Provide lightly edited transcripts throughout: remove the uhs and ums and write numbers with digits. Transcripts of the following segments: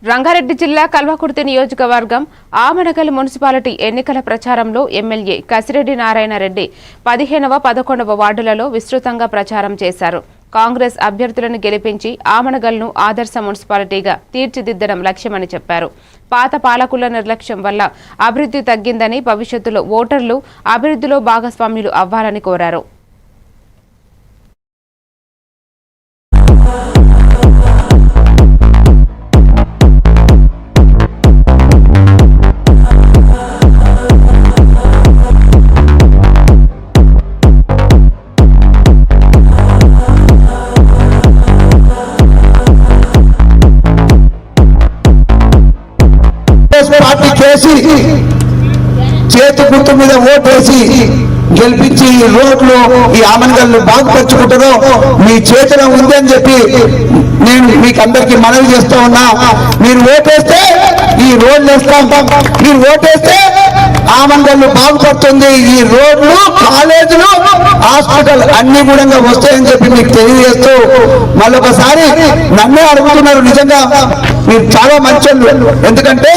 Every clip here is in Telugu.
రంగారెడ్డి జిల్లా కల్వకుర్తి నియోజకవర్గం ఆమనగల్ మున్సిపాలిటీ ఎన్నికల ప్రచారంలో ఎమ్మెల్యే కసిరెడ్డి నారాయణ రెడ్డి 15వ, 11వ వార్డులలో విస్తృతంగా ప్రచారం చేశారు. కాంగ్రెస్ అభ్యర్థులను గెలిపించి ఆమనగల్ను ఆదర్శ మున్సిపాలిటీగా తీర్చిదిద్దడం లక్ష్యమని చెప్పారు. పాత పాలకుల నిర్లక్ష్యం వల్ల అభివృద్ధి తగ్గిందని, భవిష్యత్తులో ఓటర్లు అభివృద్ధిలో భాగస్వామ్యులు అవ్వాలని కోరారు. పార్టీ చేసి చేతి గుర్తు మీద ఓటేసి గెలిపించి ఈ రోడ్లు ఈ ఆమనగల్లు బాగుపరుచుకుంటారో మీ చేతిలో ఉంది అని చెప్పి నేను మీకు అందరికీ మనవి చేస్తూ ఉన్నా. మీరు ఓటేస్తే ఈ రోడ్లు వేస్తాం, మీరు ఓటేస్తే ఆమనగల్లు బాగుపడుతుంది. ఈ రోడ్లు, కాలేజీలు, హాస్పిటల్ అన్ని కూడా వస్తాయని చెప్పి మీకు తెలియజేస్తూ మళ్ళొకసారి నన్నే అడుగుతున్నారు. నిజంగా మీరు చాలా మంచోళ్ళు. ఎందుకంటే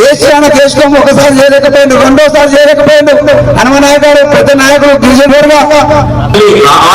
ఏసీఆన కేసులో ఒకసారి చేయలేకపోయింది, రెండోసారి చేయలేకపోయింది. హనుమ నాయకుడు పెద్ద నాయకుడు గిరిజన